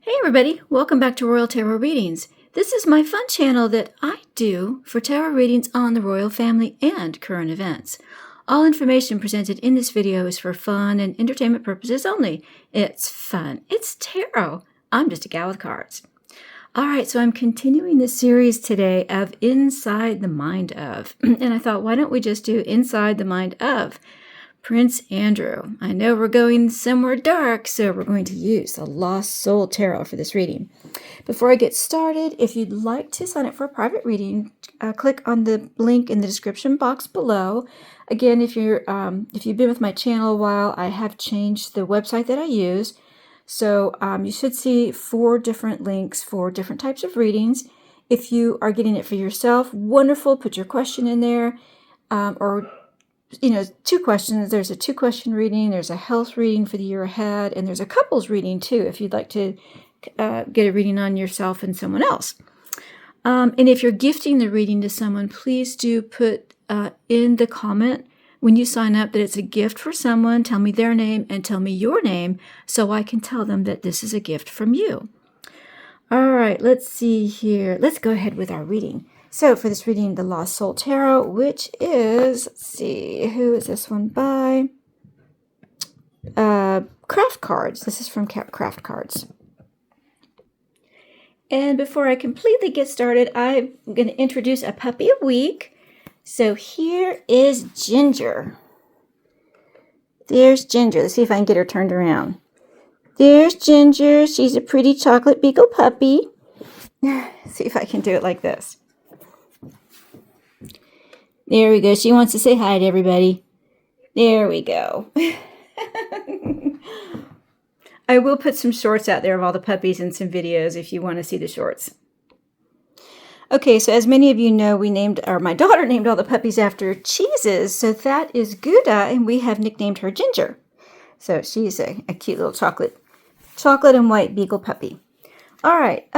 Hey everybody, welcome back to Royal Tarot Readings. This is my fun channel that I do for tarot readings on the royal family and current events. All information presented in this video is for fun and entertainment purposes only. It's fun. It's tarot. I'm just a gal with cards. Alright, so I'm continuing this series today of Inside the Mind of. And I thought, why don't we just do Inside the Mind of Prince Andrew. I know we're going somewhere dark, so we're going to use the Lost Soul Tarot for this reading. Before I get started, if you'd like to sign up for a private reading, click on the link in the description box below. Again, if you've been with my channel a while, I have changed the website that I use. So you should see 4 different links for different types of readings. If you are getting it for yourself, wonderful, put your question in there, or 2 questions. There's a 2-question reading, there's a health reading for the year ahead, and there's a couples reading too if you'd like to get a reading on yourself and someone else. And if you're gifting the reading to someone, please do put in the comment when you sign up that it's a gift for someone. Tell me their name and tell me your name so I can tell them that this is a gift from you. All right, let's see here. Let's go ahead with our reading. So for this reading, the Lost Soul Tarot, which is, let's see, who is this one by? Craft Cards. This is from Craft Cards. And before I completely get started, I'm going to introduce a puppy a week. So here is Ginger. There's Ginger. Let's see if I can get her turned around. There's Ginger. She's a pretty chocolate beagle puppy. See if I can do it like this. There we go. She wants to say hi to everybody. There we go. I will put some shorts out there of all the puppies and some videos if you want to see the shorts. Okay, so as many of you know, my daughter named all the puppies after cheeses. So that is Gouda, and we have nicknamed her Ginger. So she's a cute little chocolate and white beagle puppy. All right,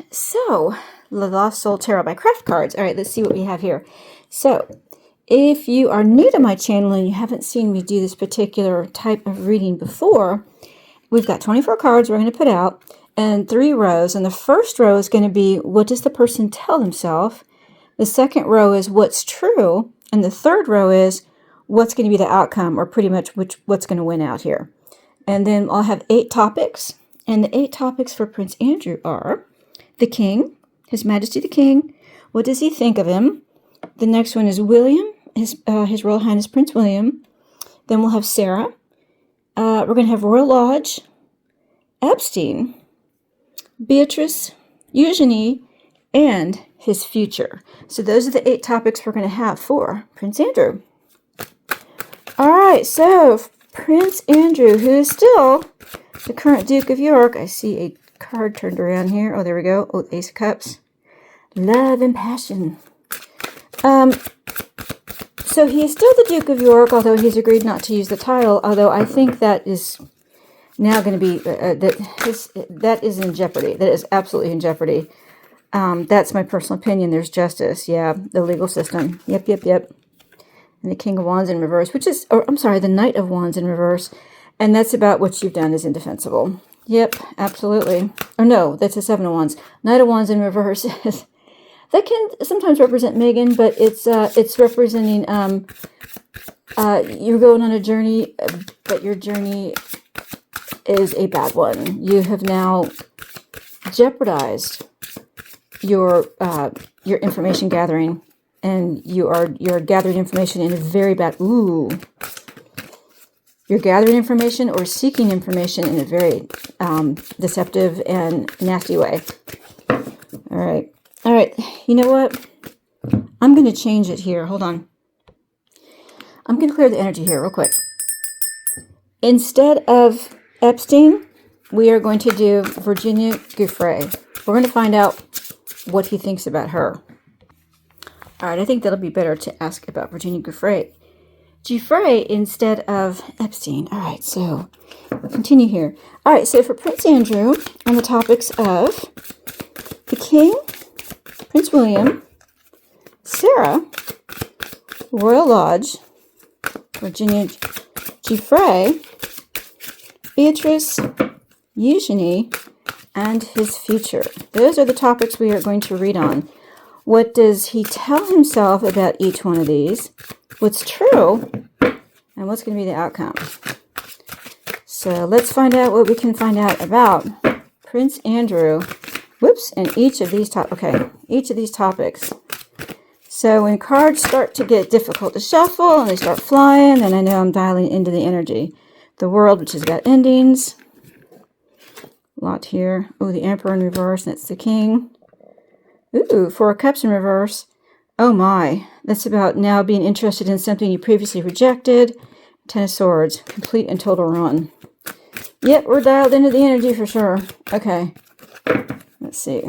so the Lost Soul Tarot by Craft Cards. All right, let's see what we have here. So, if you are new to my channel and you haven't seen me do this particular type of reading before, we've got 24 cards we're going to put out and 3 rows. And the first row is going to be, what does the person tell themselves? The second row is what's true. And the third row is what's going to be the outcome, or pretty much what's going to win out here. And then I'll have 8 topics. And the 8 topics for Prince Andrew are the King, His Majesty the King. What does he think of him? The next one is William, His Royal Highness Prince William. Then we'll have Sarah. We're going to have Royal Lodge, Epstein, Beatrice, Eugenie, and his future. So those are the 8 topics we're going to have for Prince Andrew. All right, so Prince Andrew, who is still the current Duke of York. I see a card turned around here. Oh, there we go. Oh, Ace of Cups. Love and passion. So he is still the Duke of York, although he's agreed not to use the title, although I think that is now going to be, that is in jeopardy. That is absolutely in jeopardy. That's my personal opinion. There's justice. Yeah, the legal system. Yep. And the King of Wands in reverse, the Knight of Wands in reverse. And that's about what you've done is indefensible. Yep, absolutely. Or no, that's a 7 of Wands. Knight of Wands in reverse is... That can sometimes represent Meghan, but it's representing you're going on a journey, but your journey is a bad one. You have now jeopardized your information gathering, and you're gathering information in a very bad. You're gathering information or seeking information in a very deceptive and nasty way. All right, you know what? I'm going to change it here. Hold on. I'm going to clear the energy here real quick. Instead of Epstein, we are going to do Virginia Giuffre. We're going to find out what he thinks about her. All right, I think that'll be better to ask about Virginia Giuffre. Giuffre instead of Epstein. All right, so continue here. All right, so for Prince Andrew, on the topics of the King, Prince William, Sarah, Royal Lodge, Virginia Giuffre, Beatrice, Eugenie, and his future. Those are the topics we are going to read on. What does he tell himself about each one of these? What's true? And what's going to be the outcome? So let's find out what we can find out about Prince Andrew. Whoops, and each of these topics. So when cards start to get difficult to shuffle and they start flying, then I know I'm dialing into the energy. The World, which is about endings. A lot here. Oh, the Emperor in reverse, that's the King. Ooh, Four of Cups in reverse. Oh my, that's about now being interested in something you previously rejected. Ten of Swords, complete and total ruin. Yep, we're dialed into the energy for sure. Okay, let's see.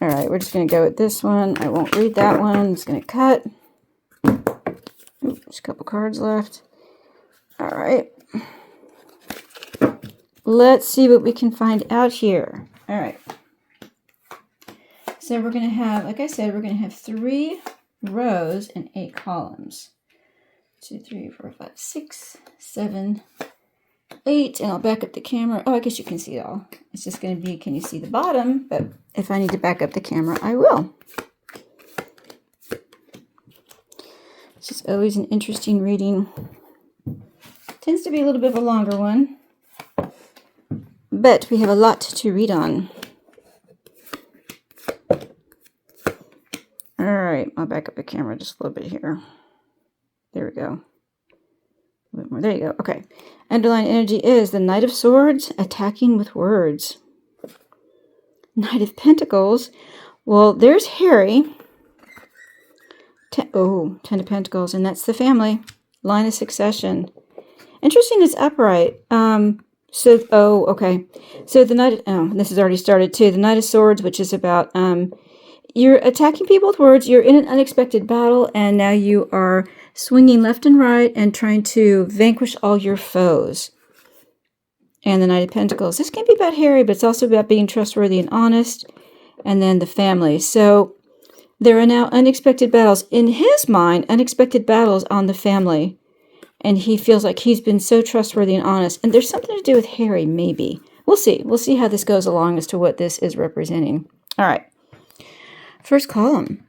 All right, we're just going to go with this one. I won't read that one. I'm just going to cut. Ooh, there's a couple cards left. All right. Let's see what we can find out here. All right. So we're going to have, like I said, we're going to have 3 rows and 8 columns. 2, 3, 4, 5, 6, 7, 8. And I'll back up the camera. Oh, I guess you can see it all. It's just going to be, can you see the bottom? But if I need to back up the camera, I will. This is always an interesting reading. Tends to be a little bit of a longer one. But we have a lot to read on. All right, I'll back up the camera just a little bit here. There we go. A little bit more. There you go. Okay. Underlying energy is the Knight of Swords, attacking with words. Knight of Pentacles. Well, there's Harry. Ten of Pentacles, and that's the family. Line of succession. Interesting, it's upright. So the Knight, this has already started too. The Knight of Swords, which is about, you're attacking people with words, you're in an unexpected battle, and now you are swinging left and right and trying to vanquish all your foes. And the Knight of Pentacles. This can be about Harry, but it's also about being trustworthy and honest. And then the family. So there are now unexpected battles. In his mind, unexpected battles on the family. And he feels like he's been so trustworthy and honest. And there's something to do with Harry, maybe. We'll see. We'll see how this goes along as to what this is representing. All right. First column.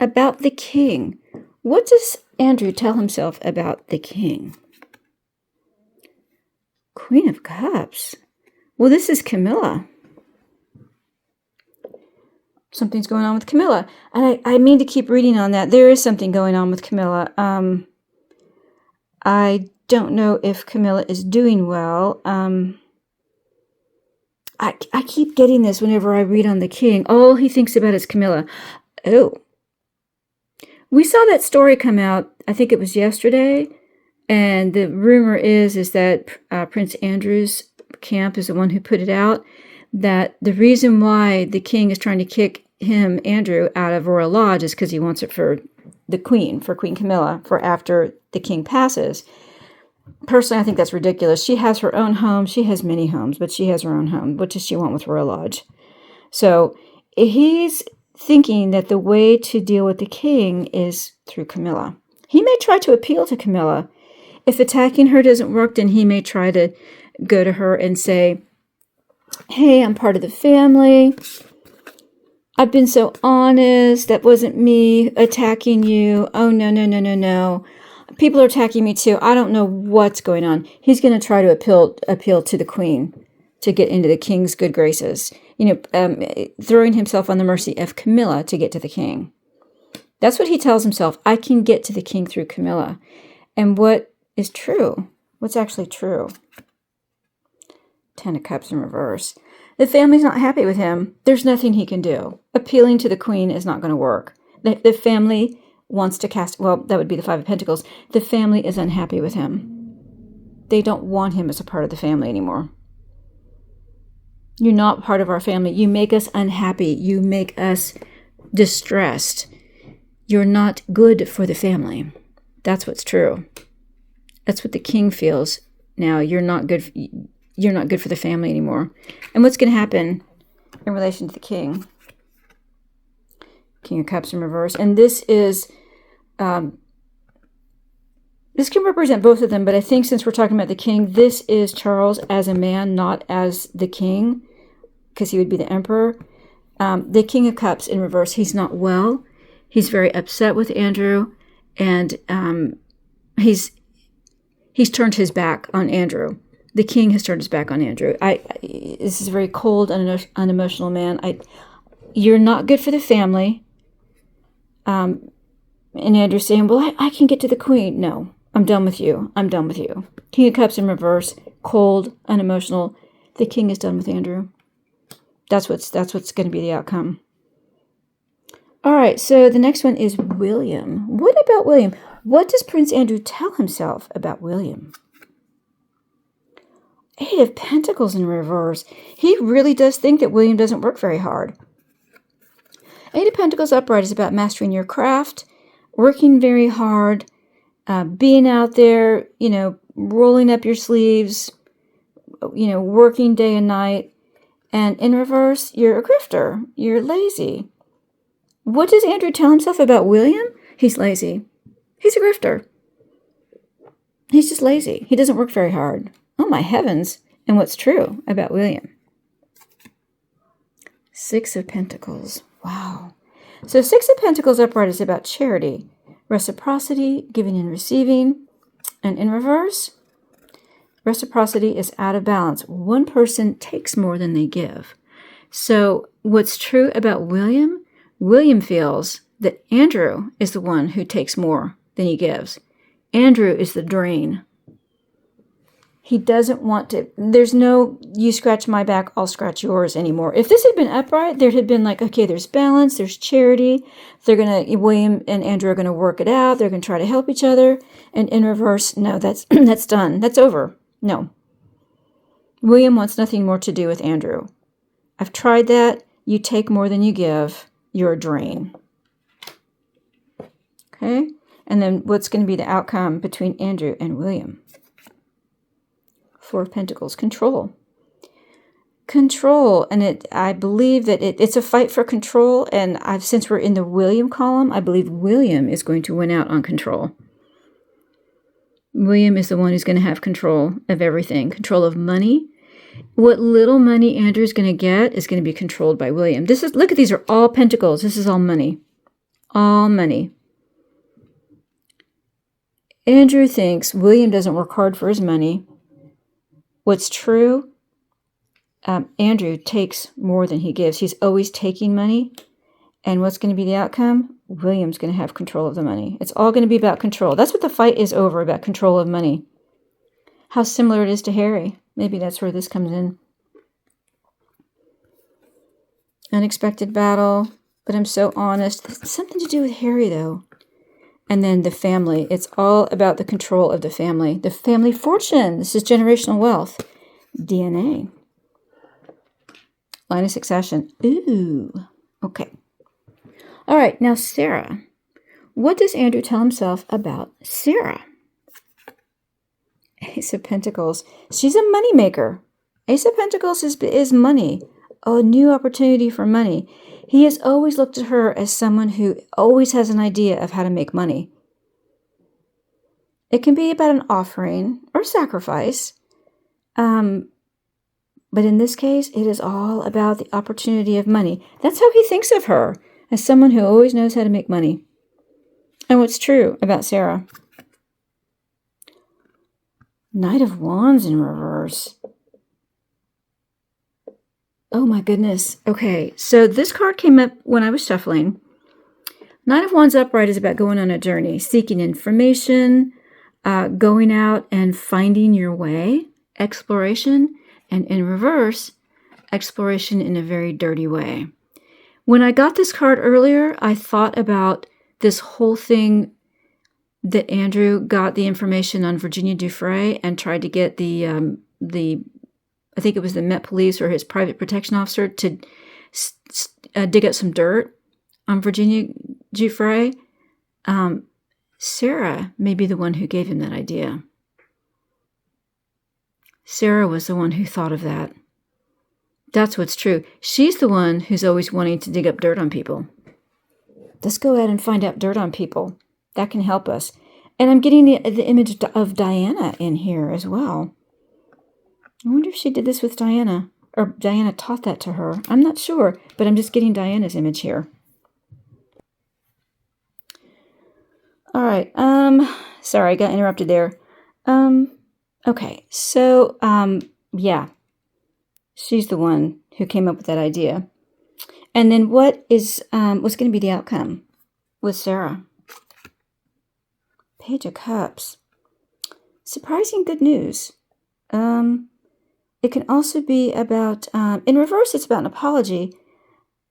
About the King. What does Andrew tell himself about the King? Queen of Cups. Well, this is Camilla. Something's going on with Camilla. And I mean to keep reading on that. There is something going on with Camilla. I don't know if Camilla is doing well. I keep getting this whenever I read on the King. All he thinks about is Camilla. Oh. We saw that story come out, I think it was yesterday. And the rumor is that Prince Andrew's camp is the one who put it out. That the reason why the King is trying to kick him, Andrew, out of Royal Lodge is because he wants it for the Queen, for Queen Camilla, for after the King passes. Personally, I think that's ridiculous. She has her own home. She has many homes, but she has her own home. What does she want with Royal Lodge? So he's thinking that the way to deal with the King is through Camilla. He may try to appeal to Camilla. If attacking her doesn't work, then he may try to go to her and say, hey, I'm part of the family. I've been so honest. That wasn't me attacking you. Oh, no. People are attacking me too. I don't know what's going on. He's going to try to appeal to the Queen to get into the King's good graces. Throwing himself on the mercy of Camilla to get to the King. That's what he tells himself. I can get to the King through Camilla. And what is true? What's actually true? 10 of Cups in reverse. The family's not happy with him. There's nothing he can do. Appealing to the Queen is not going to work. The family wants to cast, well, that would be the 5 of Pentacles. The family is unhappy with him. They don't want him as a part of the family anymore. You're not part of our family. You make us unhappy. You make us distressed. You're not good for the family. That's what's true. That's what the King feels now. You're not good for the family anymore. And what's going to happen in relation to the King? King of Cups in reverse. And this is This can represent both of them, but I think since we're talking about the king, this is Charles as a man, not as the king, because he would be the emperor. The King of Cups in reverse, he's not well. He's very upset with Andrew, and he's turned his back on Andrew. The king has turned his back on Andrew. This is a very cold, unemotional man. You're not good for the family. And Andrew's saying, well, I can get to the queen. No, I'm done with you. I'm done with you. King of Cups in reverse, cold, unemotional. The king is done with Andrew. That's what's going to be the outcome. All right, so the next one is William. What about William? What does Prince Andrew tell himself about William? Eight of Pentacles in reverse. He really does think that William doesn't work very hard. Eight of Pentacles upright is about mastering your craft, working very hard, being out there, rolling up your sleeves, working day and night. And in reverse, you're a grifter. You're lazy. What does Andrew tell himself about William? He's lazy. He's a grifter. He's just lazy. He doesn't work very hard. Oh my heavens. And what's true about William? Six of Pentacles. Wow. So Six of Pentacles upright is about charity, reciprocity, giving and receiving. And in reverse, reciprocity is out of balance. One person takes more than they give. So what's true about William? William feels that Andrew is the one who takes more than he gives. Andrew is the drain. He doesn't want to, there's no, you scratch my back, I'll scratch yours anymore. If this had been upright, there had been like, okay, there's balance, there's charity. William and Andrew are going to work it out. They're going to try to help each other. And in reverse, no, that's done. That's over. No. William wants nothing more to do with Andrew. I've tried that. You take more than you give. You're a drain. Okay? And then what's going to be the outcome between Andrew and William? Four of Pentacles. Control. Control. And I believe that it's a fight for control. And since we're in the William column, I believe William is going to win out on control. William is the one who's going to have control of everything. Control of money. What little money Andrew's going to get is going to be controlled by William. Look at these are all pentacles. This is all money. All money. Andrew thinks William doesn't work hard for his money. What's true, Andrew takes more than he gives. He's always taking money. And what's going to be the outcome? William's going to have control of the money. It's all going to be about control. That's what the fight is over, about control of money. How similar it is to Harry. Maybe that's where this comes in. Unexpected battle, but I'm so honest. It's something to do with Harry, though. And then the family. It's all about the control of the family. The family fortune. This is generational wealth. DNA. Line of succession. Ooh. Okay. All right. Now, Sarah. What does Andrew tell himself about Sarah? Ace of Pentacles. She's a moneymaker. Ace of Pentacles is money. A new opportunity for money. He has always looked at her as someone who always has an idea of how to make money. It can be about an offering or sacrifice. But in this case, it is all about the opportunity of money. That's how he thinks of her, as someone who always knows how to make money. And what's true about Sarah? Knight of Wands in reverse. Oh my goodness. Okay, so this card came up when I was shuffling. Knight of Wands upright is about going on a journey, seeking information, going out and finding your way, exploration, and in reverse, exploration in a very dirty way. When I got this card earlier, I thought about this whole thing that Andrew got the information on Virginia Dufresne and tried to get the I think it was the Met Police or his private protection officer to dig up some dirt on Virginia Dufresne. Sarah may be the one who gave him that idea. Sarah was the one who thought of that. That's what's true. She's the one who's always wanting to dig up dirt on people. Let's go ahead and find out dirt on people. That can help us. And I'm getting the image of Diana in here as well. I wonder if she did this with Diana, or Diana taught that to her. I'm not sure, but I'm just getting Diana's image here. All right. Sorry, I got interrupted there. Okay. So, yeah, she's the one who came up with that idea. And then what's going to be the outcome with Sarah? Page of Cups. Surprising good news. It can also be about, in reverse, it's about an apology.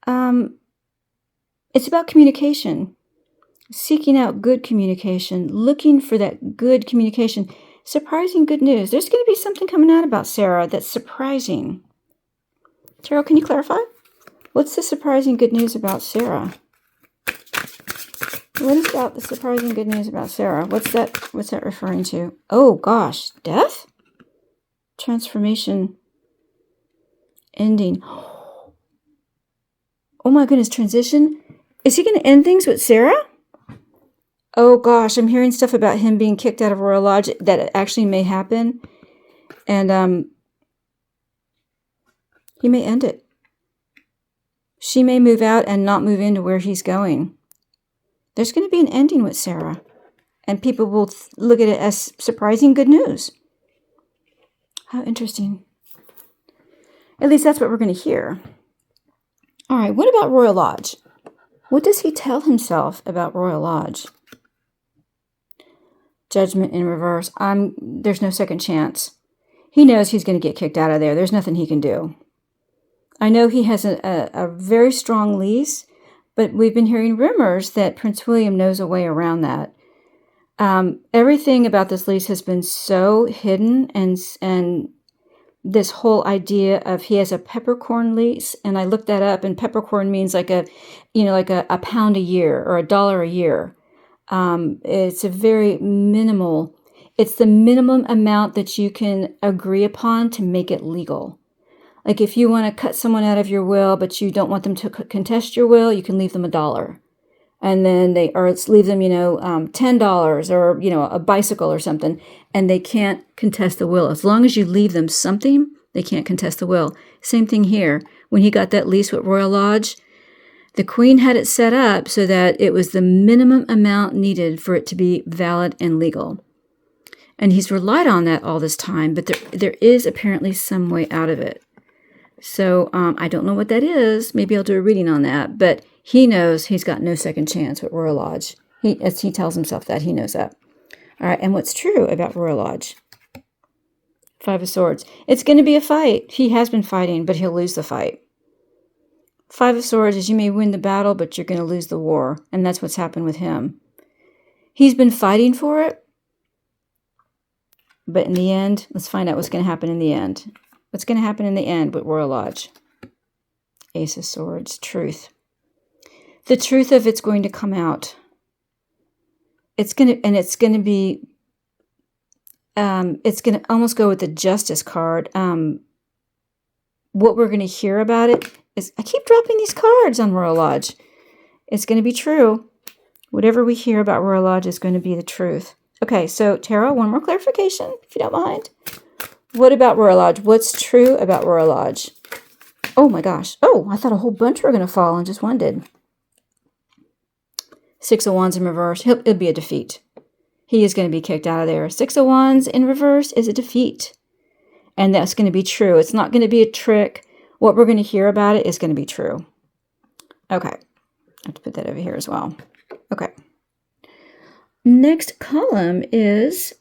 It's about communication. Seeking out good communication, looking for that good communication. Surprising good news. There's going to be something coming out about Sarah that's surprising. Tarot, can you clarify? What's the surprising good news about Sarah? What is about the surprising good news about Sarah? What's that referring to? Oh gosh, death? Transformation. Ending. Oh my goodness, transition? Is he going to end things with Sarah? Oh gosh, I'm hearing stuff about him being kicked out of Royal Lodge that actually may happen. And he may end it. She may move out and not move into where he's going. There's going to be an ending with Sarah. And people will look at it as surprising good news. How interesting. At least that's what we're going to hear. All right, what about Royal Lodge? What does he tell himself about Royal Lodge? Judgment in reverse. There's no second chance. He knows he's going to get kicked out of there. There's nothing he can do. I know he has a very strong lease, but we've been hearing rumors that Prince William knows a way around that. Everything about this lease has been so hidden, and this whole idea of he has a peppercorn lease, and I looked that up, and peppercorn means like a pound a year or $1 a year. It's a very minimal. It's the minimum amount that you can agree upon to make it legal. Like if you want to cut someone out of your will, but you don't want them to contest your will, you can leave them $1. And then leave them, $10 or, a bicycle or something. And they can't contest the will. As long as you leave them something, they can't contest the will. Same thing here. When he got that lease with Royal Lodge, the Queen had it set up so that it was the minimum amount needed for it to be valid and legal. And he's relied on that all this time, but there is apparently some way out of it. So I don't know what that is. Maybe I'll do a reading on that. But he knows he's got no second chance with Royal Lodge. As he tells himself that, he knows that. All right, and what's true about Royal Lodge? 5 of Swords. It's going to be a fight. He has been fighting, but he'll lose the fight. 5 of Swords is you may win the battle, but you're going to lose the war. And that's what's happened with him. He's been fighting for it. But in the end, let's find out what's going to happen in the end. What's going to happen in the end with Royal Lodge? Ace of Swords. Truth. The truth of it's going to come out. It's going to almost go with the Justice card. What we're going to hear about it is, I keep dropping these cards on Royal Lodge. It's going to be true. Whatever we hear about Royal Lodge is going to be the truth. Okay, so Tarot, one more clarification, if you don't mind. What about Royal Lodge? What's true about Royal Lodge? Oh my gosh. Oh, I thought a whole bunch were going to fall and just one did. 6 of Wands in reverse. It'll be a defeat. He is going to be kicked out of there. 6 of Wands in reverse is a defeat. And that's going to be true. It's not going to be a trick. What we're going to hear about it is going to be true. Okay. I have to put that over here as well. Okay. Next column is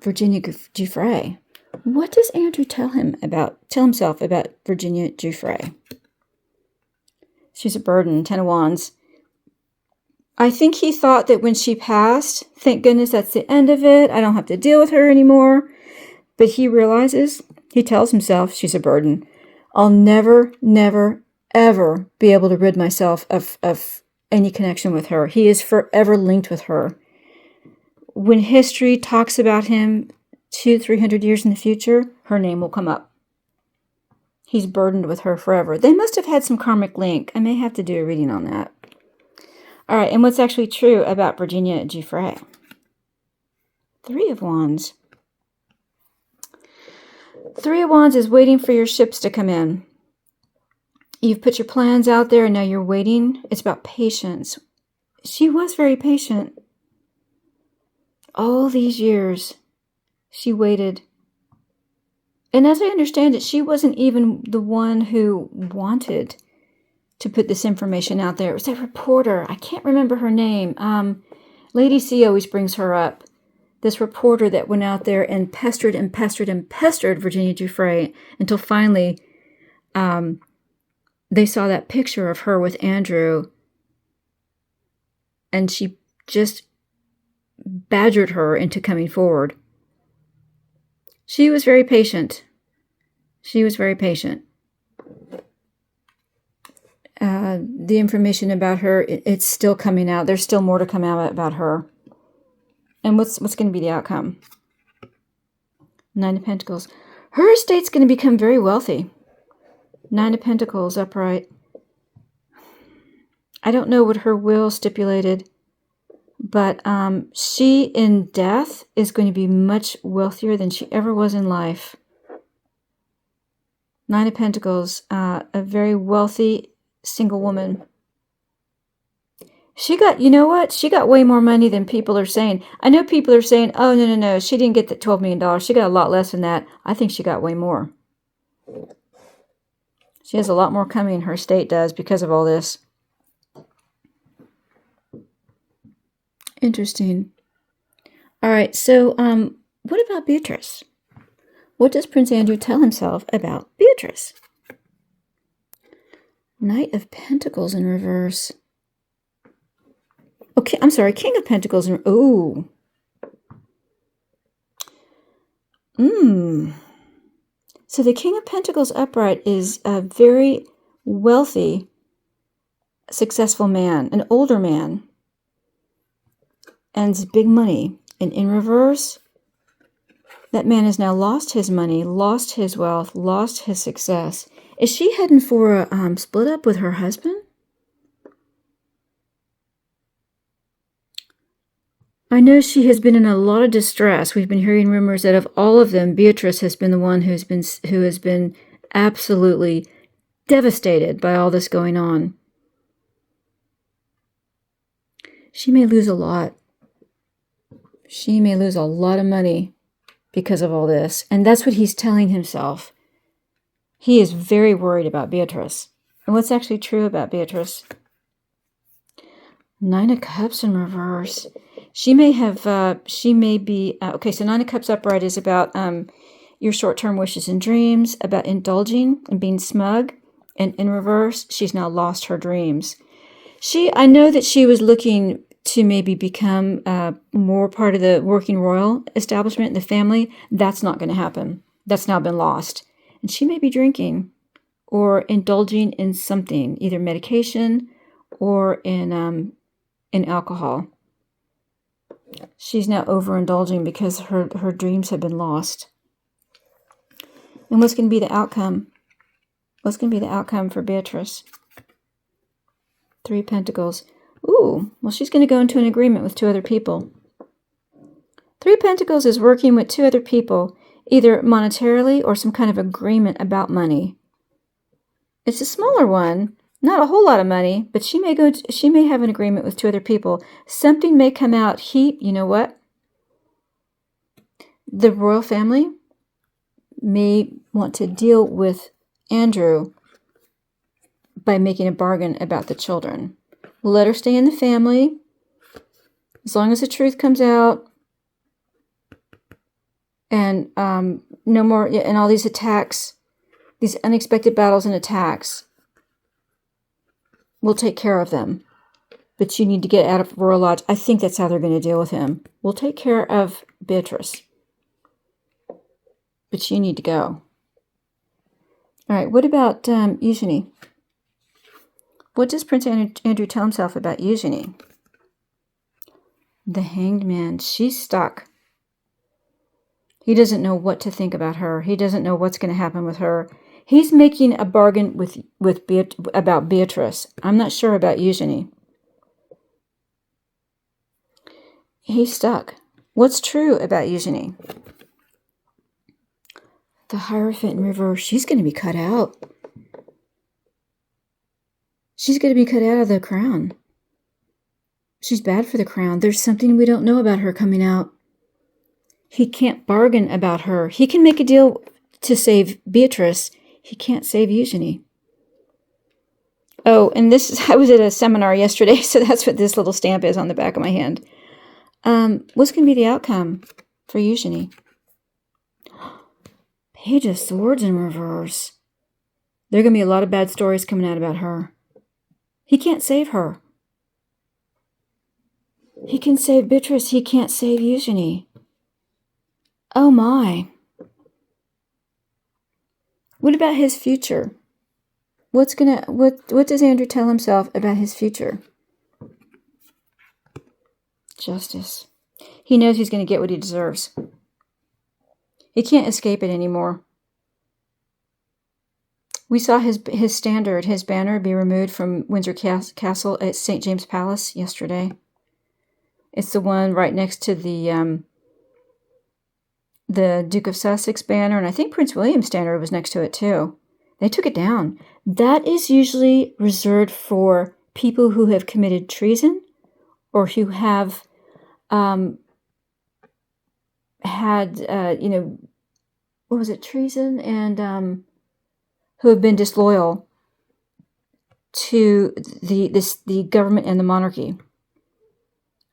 Virginia Giuffre. What does Andrew tell himself about Virginia Giuffre? She's a burden, 10 of Wands. I think he thought that when she passed, thank goodness that's the end of it. I don't have to deal with her anymore. But he tells himself she's a burden. I'll never, never, ever be able to rid myself of any connection with her. He is forever linked with her. When history talks about him 200-300 years in the future, her name will come up. He's burdened with her forever. They must have had some karmic link. I may have to do a reading on that. All right, and what's actually true about Virginia Giuffre? Three of Wands. Three of Wands is waiting for your ships to come in. You've put your plans out there and now you're waiting. It's about patience. She was very patient. All these years, she waited. And as I understand it, she wasn't even the one who wanted to put this information out there. It was a reporter. I can't remember her name. Lady C always brings her up. This reporter that went out there and pestered and pestered and pestered Virginia Giuffre until finally they saw that picture of her with Andrew, and she just badgered her into coming forward. She was very patient. She was very patient. The information about her, it's still coming out. There's still more to come out about her. And what's going to be the outcome? Nine of Pentacles. Her estate's going to become very wealthy. Nine of Pentacles upright. I don't know what her will stipulated, but she in death is going to be much wealthier than she ever was in life. Nine of Pentacles, a very wealthy single woman. She got, you know what? She got way more money than people are saying. I know people are saying, oh, no. She didn't get the $12 million. She got a lot less than that. I think she got way more. She has a lot more coming. Her estate does because of all this. Interesting. All right. So what about Beatrice? What does Prince Andrew tell himself about Beatrice? Knight of Pentacles in reverse. Okay, I'm sorry, King of Pentacles in... Oh. So the King of Pentacles upright is a very wealthy, successful man, an older man. And it's big money. And in reverse, that man has now lost his money, lost his wealth, lost his success. Is she heading for a split up with her husband? I know she has been in a lot of distress. We've been hearing rumors that of all of them, Beatrice has been the one who has been absolutely devastated by all this going on. She may lose a lot. She may lose a lot of money because of all this. And that's what he's telling himself. He is very worried about Beatrice. And what's actually true about Beatrice? Nine of Cups in reverse. She may be, okay, so Nine of Cups upright is about your short-term wishes and dreams, about indulging and being smug. And in reverse, she's now lost her dreams. I know that she was looking to maybe become more part of the working royal establishment in the family. That's not going to happen. That's now been lost. And she may be drinking or indulging in something, either medication or in alcohol. She's now overindulging because her dreams have been lost. And what's going to be the outcome? What's going to be the outcome for Beatrice? Three of Pentacles. Ooh, well, she's going to go into an agreement with two other people. Three of Pentacles is working with two other people, either monetarily or some kind of agreement about money. It's a smaller one. Not a whole lot of money, but she may have an agreement with two other people. Something may come out. You know what? The royal family may want to deal with Andrew by making a bargain about the children. Let her stay in the family. As long as the truth comes out. And no more, and all these attacks, these unexpected battles and attacks. We'll take care of them. But you need to get out of Royal Lodge. I think that's how they're going to deal with him. We'll take care of Beatrice. But you need to go. All right, what about Eugenie? What does Prince Andrew tell himself about Eugenie? The Hanged Man. She's stuck. He doesn't know what to think about her. He doesn't know what's going to happen with her. He's making a bargain about Beatrice. I'm not sure about Eugenie. He's stuck. What's true about Eugenie? The Hierophant in reverse. She's going to be cut out. She's going to be cut out of the crown. She's bad for the crown. There's something we don't know about her coming out. He can't bargain about her. He can make a deal to save Beatrice. He can't save Eugenie. Oh, and I was at a seminar yesterday, so that's what this little stamp is on the back of my hand. What's going to be the outcome for Eugenie? Page of Swords in reverse. There are going to be a lot of bad stories coming out about her. He can't save her. He can save Beatrice. He can't save Eugenie. Oh my. What about his future? What does Andrew tell himself about his future? Justice. He knows he's going to get what he deserves. He can't escape it anymore. We saw his standard, his banner, be removed from Windsor Castle at St. James Palace yesterday. It's the one right next to the Duke of Sussex banner, and I think Prince William's standard was next to it too. They took it down. That is usually reserved for people who have committed treason or who have had, what was it, treason, and who have been disloyal to the government and the monarchy.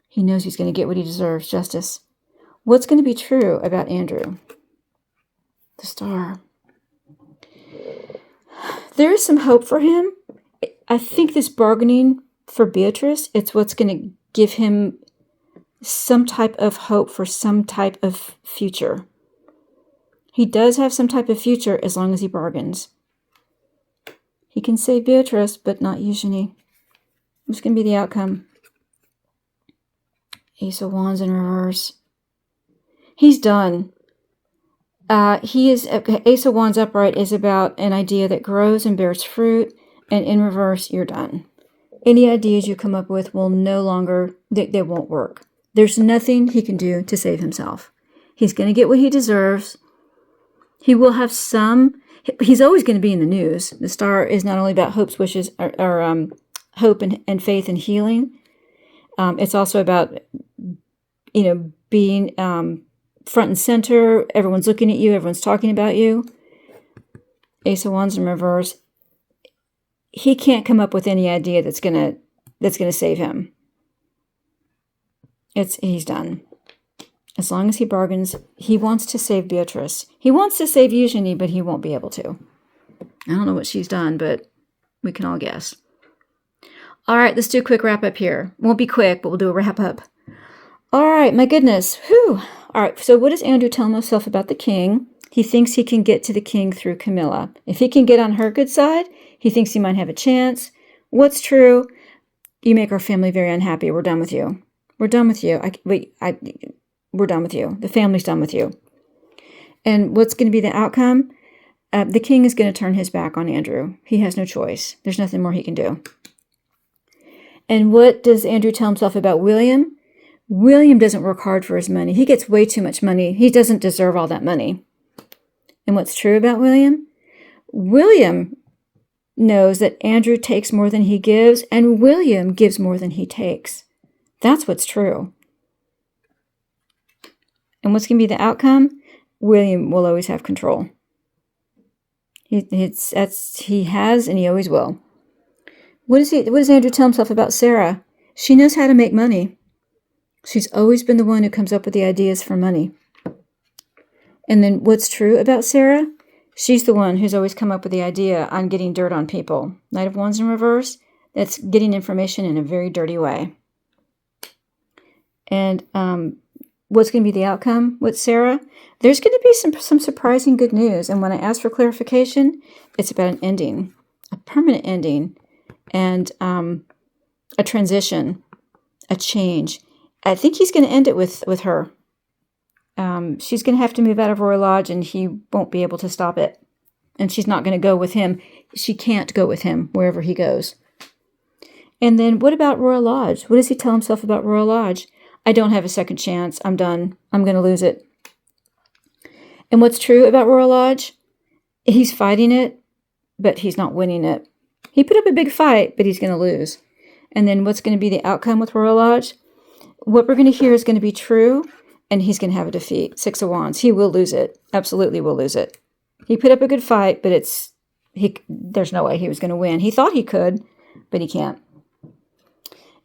He knows he's going to get what he deserves, justice. What's going to be true about Andrew? The Star. There is some hope for him. I think this bargaining for Beatrice, it's what's going to give him some type of hope for some type of future. He does have some type of future as long as he bargains. He can save Beatrice, but not Eugenie. What's going to be the outcome? Ace of Wands in reverse. He's done. Ace of Wands upright is about an idea that grows and bears fruit, and in reverse, you're done. Any ideas you come up with will no longer, they won't work. There's nothing he can do to save himself. He's going to get what he deserves. He will have he's always going to be in the news. The Star is not only about hopes, wishes, or hope and faith and healing. It's also about, being front and center. Everyone's looking at you. Everyone's talking about you. Ace of Wands in reverse. He can't come up with any idea that's gonna save him. He's done. As long as he bargains, he wants to save Beatrice. He wants to save Eugenie, but he won't be able to. I don't know what she's done, but we can all guess. All right, let's do a quick wrap up here. Won't be quick, but we'll do a wrap up. All right, my goodness. Whew. All right, so what does Andrew tell himself about the king? He thinks he can get to the king through Camilla. If he can get on her good side, he thinks he might have a chance. What's true? You make our family very unhappy. We're done with you. We're done with you. We're done with you. The family's done with you. And what's going to be the outcome? The king is going to turn his back on Andrew. He has no choice. There's nothing more he can do. And what does Andrew tell himself about William? William doesn't work hard for his money. He gets way too much money. He doesn't deserve all that money. And what's true about William? William knows that Andrew takes more than he gives, and William gives more than he takes. That's what's true. And what's going to be the outcome? William will always have control. He has, and he always will. What does Andrew tell himself about Sarah? She knows how to make money. She's always been the one who comes up with the ideas for money. And then what's true about Sarah? She's the one who's always come up with the idea on getting dirt on people. Knight of Wands in reverse, that's getting information in a very dirty way. And what's going to be the outcome with Sarah? There's going to be some surprising good news. And when I ask for clarification, it's about an ending, a permanent ending, and a transition, a change. I think he's going to end it with her. She's going to have to move out of Royal Lodge, and he won't be able to stop it. And she's not going to go with him. She can't go with him wherever he goes. And then what about Royal Lodge? What does he tell himself about Royal Lodge? I don't have a second chance. I'm done. I'm going to lose it. And what's true about Royal Lodge? He's fighting it, but he's not winning it. He put up a big fight, but he's going to lose. And then what's going to be the outcome with Royal Lodge? What we're going to hear is going to be true, and he's going to have a defeat. 6 of Wands. He will lose it. Absolutely will lose it. He put up a good fight, but there's no way he was going to win. He thought he could, but he can't.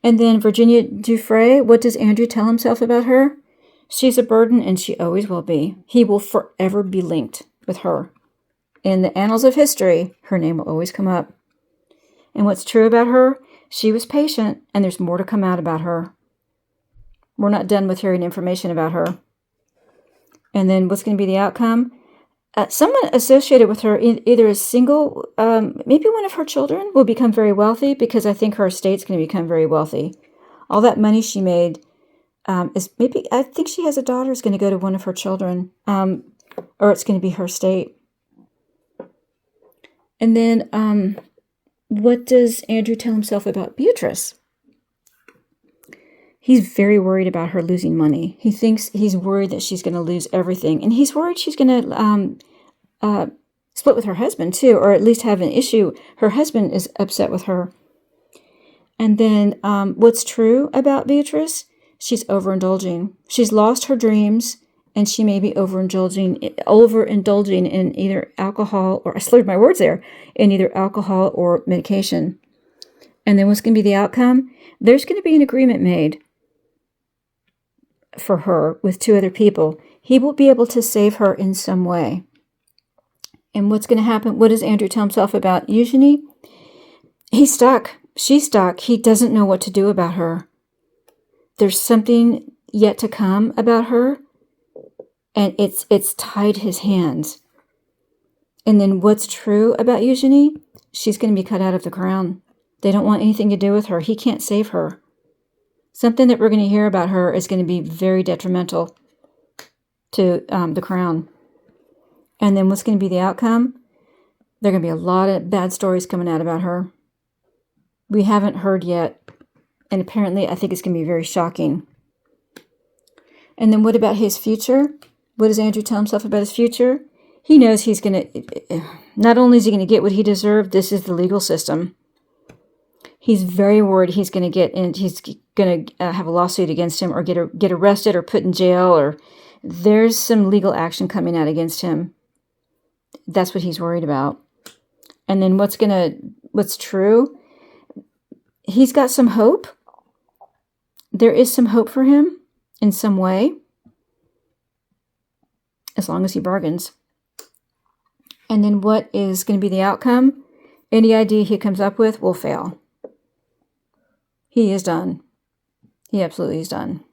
And then Virginia Giuffre, what does Andrew tell himself about her? She's a burden, and she always will be. He will forever be linked with her. In the annals of history, her name will always come up. And what's true about her? She was patient, and there's more to come out about her. We're not done with hearing information about her. And then what's going to be the outcome? Someone associated with her, either a single, maybe one of her children, will become very wealthy, because I think her estate's going to become very wealthy. All that money she made I think she has a daughter is going to go to one of her children, or it's going to be her estate. And then what does Andrew tell himself about Beatrice? He's very worried about her losing money. He's worried that she's going to lose everything. And he's worried she's going to split with her husband too, or at least have an issue. Her husband is upset with her. And then what's true about Beatrice? She's overindulging. She's lost her dreams, and she may be overindulging in either alcohol, or I slurred my words there, in either alcohol or medication. And then what's going to be the outcome? There's going to be an agreement made for her with 2 other people. He will be able to save her in some way. And what's going to happen? What does Andrew tell himself about Eugenie? He's stuck. She's stuck. He doesn't know what to do about her. There's something yet to come about her, and it's tied his hands. And then what's true about Eugenie? She's going to be cut out of the crown. They don't want anything to do with her. He can't save her. Something that we're going to hear about her is going to be very detrimental to the crown. And then what's going to be the outcome? There are going to be a lot of bad stories coming out about her. We haven't heard yet. And apparently, I think it's going to be very shocking. And then what about his future? What does Andrew tell himself about his future? He knows he's going to, not only is he going to get what he deserved, this is the legal system. He's very worried he's going to he's going to have a lawsuit against him, or get arrested or put in jail, or there's some legal action coming out against him. That's what he's worried about. And then what's true? He's got some hope. There is some hope for him in some way, as long as he bargains. And then what is going to be the outcome? Any idea he comes up with will fail. He is done. He absolutely is done.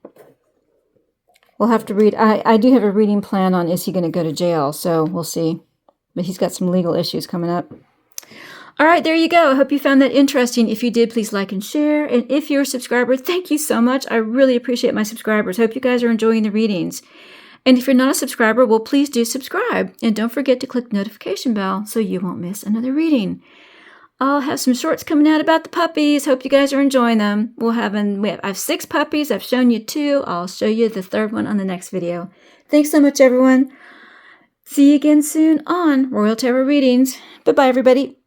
We'll have to read. I do have a reading plan on, is he going to go to jail? So we'll see. But he's got some legal issues coming up. All right, there you go. I hope you found that interesting. If you did, please like and share. And if you're a subscriber, thank you so much. I really appreciate my subscribers. Hope you guys are enjoying the readings. And if you're not a subscriber, well, please do subscribe. And don't forget to click the notification bell so you won't miss another reading. I'll have some shorts coming out about the puppies. Hope you guys are enjoying them. I have 6 puppies. I've shown you 2. I'll show you the 3rd one on the next video. Thanks so much, everyone. See you again soon on Royal Tarot Readings. Bye-bye, everybody.